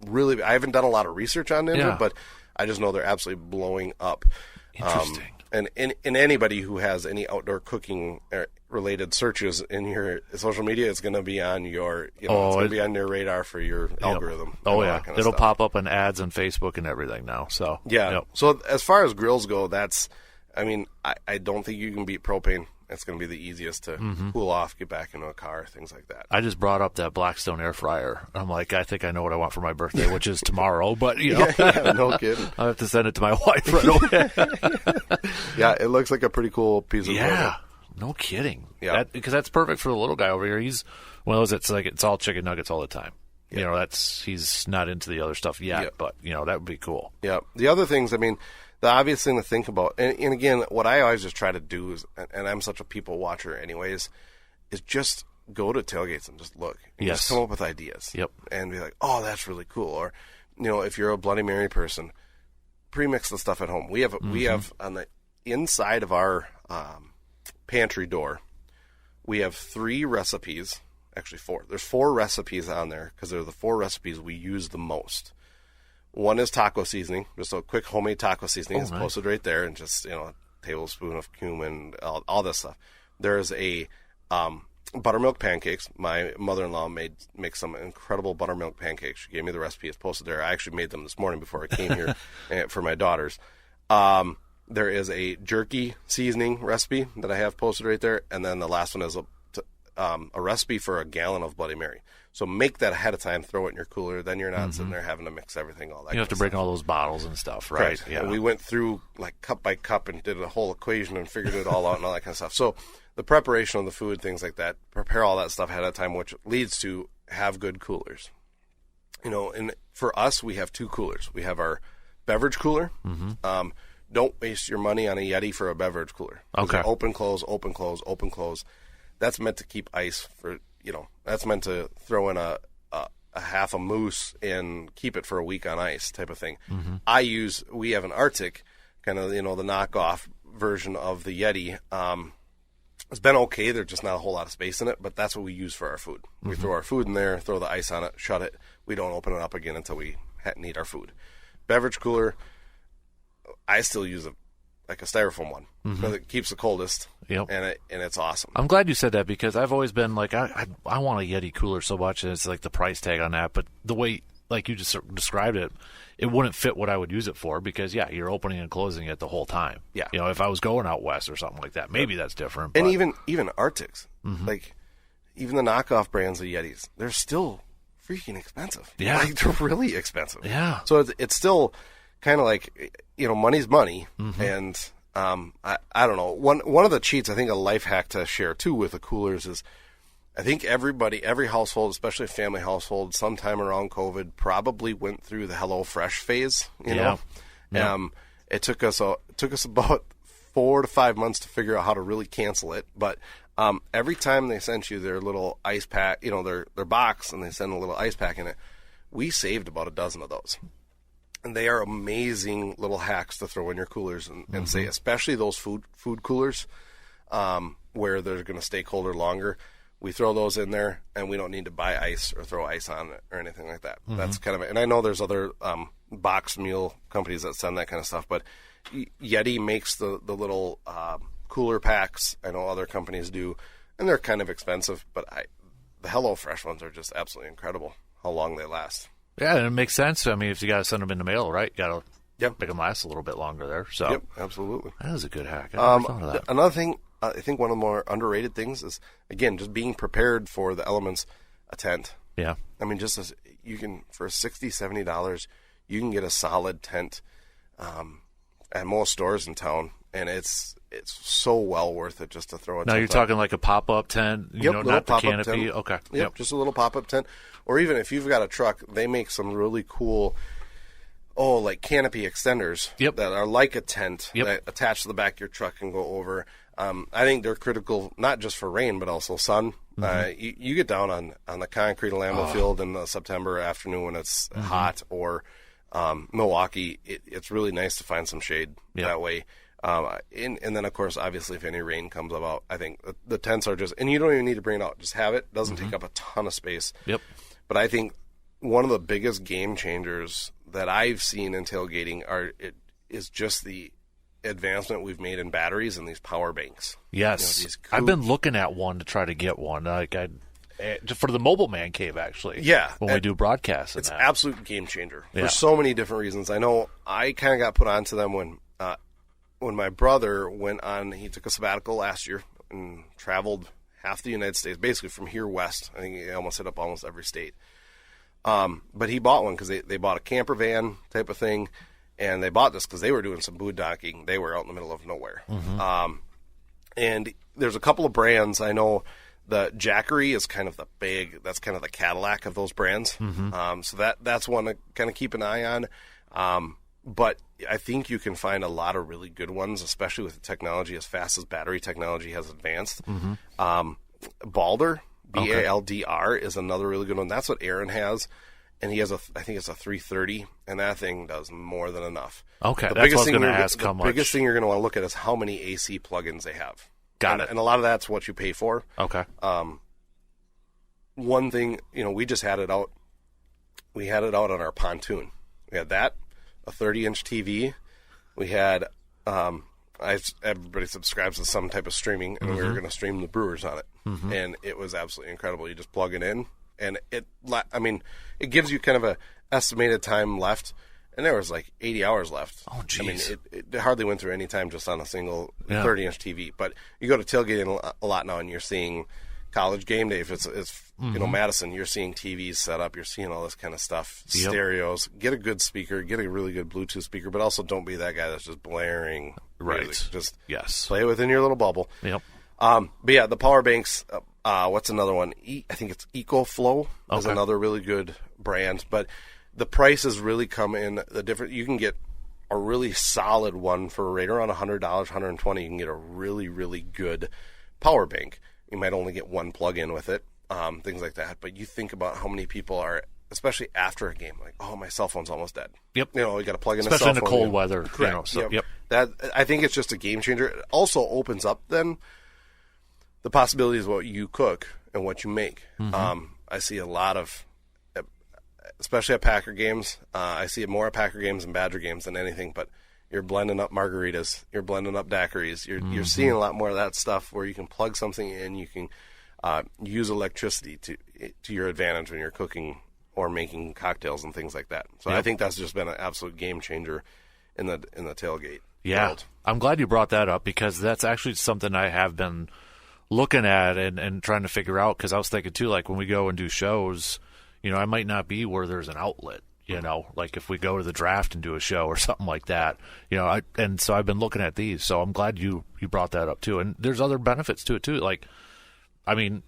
really. I haven't done a lot of research on Ninja, but I just know they're absolutely blowing up. Interesting. And anybody who has any outdoor cooking related searches in your social media, it's going to be on your, it's going to be on your radar for your algorithm. Oh yeah, kind of it'll stuff. pop up in ads on Facebook and everything now. So yeah. Yep. So as far as grills go, I don't think you can beat propane. It's going to be the easiest to cool off, get back into a car, things like that. I just brought up that Blackstone air fryer. I'm like, I think I know what I want for my birthday, which is tomorrow. But yeah, no kidding. I have to send it to my wife right away. Yeah, it looks like a pretty cool piece of equipment. No kidding. Yeah, because that's perfect for the little guy over here. He's it's all chicken nuggets all the time. Yeah. He's not into the other stuff yet, but that would be cool. Yeah. The other things, the obvious thing to think about, and again, what I always just try to do is, and I'm such a people watcher anyways, is just go to tailgates and just look. And just come up with ideas. Yep. And be like, oh, that's really cool. Or, if you're a Bloody Mary person, pre-mix the stuff at home. We have on the inside of our pantry door, we have 3 recipes, actually 4. There's 4 recipes on there because they're the 4 recipes we use the most. One is taco seasoning, just a quick homemade taco seasoning. It's posted right there, and just a tablespoon of cumin, all this stuff. There's a buttermilk pancakes. My mother-in-law makes some incredible buttermilk pancakes. She gave me the recipe. It's posted there. I actually made them this morning before I came here for my daughters. There is a jerky seasoning recipe that I have posted right there, and then the last one is a recipe for a gallon of Bloody Mary. So make that ahead of time, throw it in your cooler, then you're not sitting there having to mix everything, all that. You have to bring all those bottles and stuff, right? Correct. Yeah. And we went through like cup by cup and did a whole equation and figured it all out and all that kind of stuff. So the preparation of the food, things like that, prepare all that stuff ahead of time, which leads to have good coolers. And for us, we have 2 coolers. We have our beverage cooler. Don't waste your money on a Yeti for a beverage cooler. Okay. Open, close, open, close, open, close. That's meant to keep ice for, that's meant to throw in a half a moose and keep it for a week on ice type of thing. We have an Arctic, kind of, the knockoff version of the Yeti. It's been okay. There's just not a whole lot of space in it, but that's what we use for our food. We throw our food in there, throw the ice on it, shut it. We don't open it up again until we need our food. Beverage cooler, I still use a styrofoam one because it keeps the coldest. Yep. And it's awesome. I'm glad you said that because I've always been like, I want a Yeti cooler so much, and it's like the price tag on that. But the way, like you just described it, it wouldn't fit what I would use it for because, you're opening and closing it the whole time. Yeah. If I was going out west or something like that, maybe that's different. And even Arctics, like even the knockoff brands of Yetis, they're still freaking expensive. Yeah. Like, they're really expensive. Yeah. So it's still kind of like, money's money. And I don't know. One of the cheats, I think a life hack to share too with the coolers is, I think every household, especially a family household, sometime around COVID, probably went through the HelloFresh phase. You know, it took us about 4 to 5 months to figure out how to really cancel it. But every time they sent you their little ice pack, their box, and they send a little ice pack in it, we saved about a dozen of those. And they are amazing little hacks to throw in your coolers and say, especially those food coolers where they're going to stay colder longer. We throw those in there, and we don't need to buy ice or throw ice on it or anything like that. That's kind of it. And I know there's other box meal companies that send that kind of stuff, but Yeti makes the little cooler packs. I know other companies do, and they're kind of expensive, but the HelloFresh ones are just absolutely incredible how long they last. Yeah, and it makes sense. I mean, if you got to send them in the mail, right? You got to make them last a little bit longer there. So, yep, absolutely. That is a good hack. I never thought of that. Another thing, I think one of the more underrated things is, again, just being prepared for the elements. A tent. Yeah. I mean, just as you can, for $60, $70, you can get a solid tent at most stores in town, and it's so well worth it just to throw a tent. Now you're talking like a pop-up tent, not the canopy. Tent. Okay. Yep, just a little pop-up tent. Or even if you've got a truck, they make some really cool, like canopy extenders that are like a tent that attach to the back of your truck and go over. I think they're critical not just for rain, but also sun. You get down on the concrete of Lambeau Field in the September afternoon when it's hot, or Milwaukee, it's really nice to find some shade that way. And then, of course, obviously, if any rain comes about, I think the tents are just, and you don't even need to bring it out. Just have it. Doesn't take up a ton of space. Yep. But I think one of the biggest game changers that I've seen in tailgating is just the advancement we've made in batteries and these power banks. Yes. These I've been looking at one to try to get one. For the mobile man cave, actually. Yeah. When we do broadcasts. It's an absolute game changer for Yeah. so many different reasons. I know I kind of got put onto them when my brother went on, he took a sabbatical last year and traveled half the United States, basically from here west. I think he almost hit up almost every state. But he bought one because they bought a camper van type of thing, and they bought this because they were doing some boondocking. They were out in the middle of nowhere. And there's a couple of brands. I know the Jackery is kind of that's kind of the Cadillac of those brands. So that's one to kind of keep an eye on. But I think you can find a lot of really good ones, especially with the technology as fast as battery technology has advanced. Balder, Baldr, is another really good one. That's what Aaron has, and he has I think it's a 330, and that thing does more than enough. Okay, the that's what I was going to ask. The biggest thing you're going to want to look at is how many AC plugins they have. Got it. And a lot of that's what you pay for. Okay. One thing, we just had it out. We had it out on our pontoon. We had that, a 30-inch TV. We had everybody subscribes to some type of streaming, and we were going to stream the Brewers on it, and it was absolutely incredible. You just plug it in, and it gives you kind of a estimated time left, and there was like 80 hours left. Oh, geez. I mean, it hardly went through any time just on a single 30-inch TV. But you go to tailgating a lot now, and you're seeing College game day. If it's Madison, you're seeing TVs set up. You're seeing all this kind of stuff, stereos. Get a good speaker. Get a really good Bluetooth speaker, but also don't be that guy that's just blaring music. Just play within your little bubble. Yep. But yeah, the power banks. What's another one? I think it's EcoFlow is another really good brand, but the prices really come in the different. You can get a really solid one for right around $100, $120. You can get a really, really good power bank. You might only get one plug-in with it, things like that. But you think about how many people are, especially after a game, like, oh, my cell phone's almost dead. Yep. You got to plug in especially a cell phone. Especially in the cold weather. Correct. Yep. That, I think it's just a game changer. It also opens up then the possibilities of what you cook and what you make. I see a lot of, especially at Packer games, I see it more at Packer games and Badger games than anything, but you're blending up margaritas, you're blending up daiquiris, you're seeing a lot more of that stuff where you can plug something in, you can use electricity to your advantage when you're cooking or making cocktails and things like that. So I think that's just been an absolute game changer in the tailgate world. I'm glad you brought that up because that's actually something I have been looking at and trying to figure out, because I was thinking too, like when we go and do shows, I might not be where there's an outlet. Like if we go to the draft and do a show or something like that, and so I've been looking at these. So I'm glad you brought that up too. And there's other benefits to it too. Like, I mean,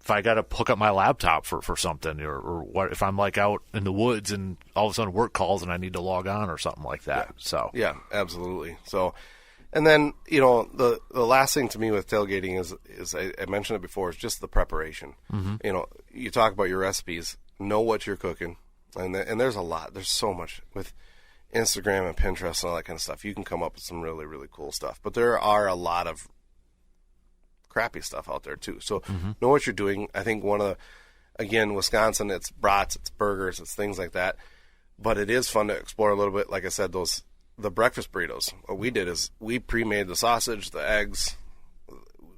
if I got to hook up my laptop for something, or what if I'm like out in the woods and all of a sudden work calls and I need to log on or something like that. Yeah, absolutely. So, and then the last thing to me with tailgating is I mentioned it before, is just the preparation. You talk about your recipes, know what you're cooking. And there's a lot. There's so much with Instagram and Pinterest and all that kind of stuff. You can come up with some really, really cool stuff. But there are a lot of crappy stuff out there, too. So know what you're doing. I think Wisconsin, it's brats, it's burgers, it's things like that. But it is fun to explore a little bit. Like I said, the breakfast burritos. What we did is we pre-made the sausage, the eggs.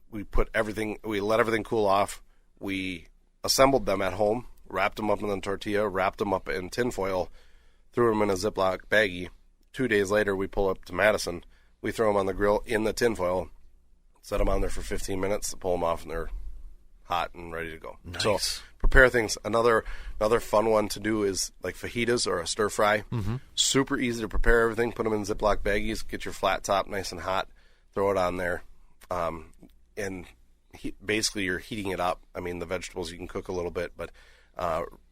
We let everything cool off. We assembled them at home. Wrapped them up in a tortilla, wrapped them up in tinfoil, threw them in a Ziploc baggie. 2 days later, we pull up to Madison. We throw them on the grill in the tinfoil, set them on there for 15 minutes, pull them off, and they're hot and ready to go. Nice. So prepare things. Another fun one to do is like fajitas or a stir fry. Super easy to prepare everything. Put them in Ziploc baggies. Get your flat top nice and hot. Throw it on there. Basically, you're heating it up. I mean, the vegetables you can cook a little bit, but...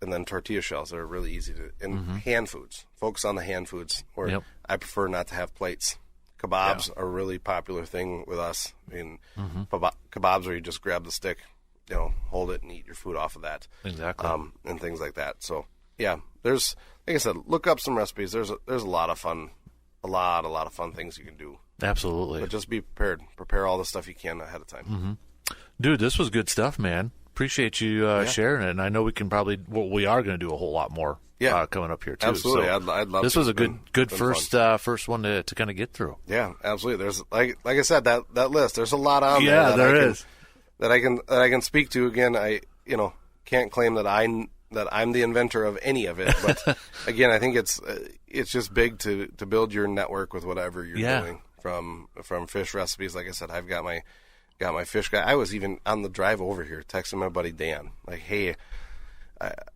and then tortilla shells are really easy to, and hand foods. Focus on the hand foods. Where I prefer not to have plates. Kebabs are a really popular thing with us. I mean, kebabs where you just grab the stick, hold it and eat your food off of that. Exactly. And things like that. So yeah, there's, like I said, look up some recipes. There's a lot of fun, a lot of fun things you can do. Absolutely. But just be prepared. Prepare all the stuff you can ahead of time. Dude, this was good stuff, man. appreciate you sharing it. And I know we are going to do a whole lot more coming up here too. Absolutely, So I'd love. This was a good first one to kind of get through. Yeah, absolutely. There's like I said, that list. There's a lot on there. Yeah, there is. That I can speak to. Again, I can't claim that I'm the inventor of any of it. But again, I think it's just big to build your network with whatever you're doing. From fish recipes, like I said, I've got my fish guy. I was even on the drive over here texting my buddy Dan, like, hey,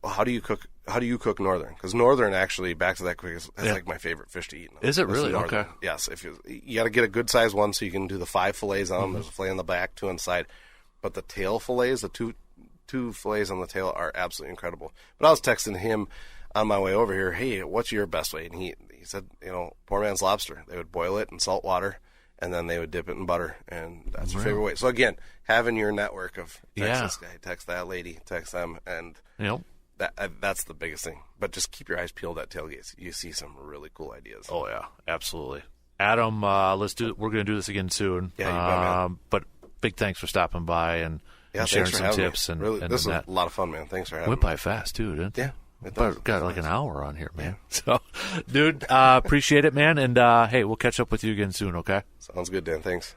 how do you cook northern? Because northern, actually, back to that quick, is like my favorite fish to eat. Is it really? Okay. Yes. If you got to get a good size one, so you can do the 5 fillets on them. There's a fillet on the back, 2 on the side, but the tail fillets, the two fillets on the tail, are absolutely incredible. But I was texting him on my way over here, hey, what's your best way? And he said, poor man's lobster. They would boil it in salt water, and then they would dip it in butter, and that's your favorite way. So again, having your network of text this guy, text that lady, text them, and that's the biggest thing. But just keep your eyes peeled at tailgates. You see some really cool ideas. Oh yeah, absolutely. Adam, we're going to do this again soon. Yeah, you bet, man. But big thanks for stopping by and sharing some tips. And really, this was a lot of fun, man. Thanks for having me. Went by fast too, didn't it? Yeah. Got like an hour on here, man. So, dude, appreciate it, man. And hey, we'll catch up with you again soon, okay? Sounds good, Dan. Thanks.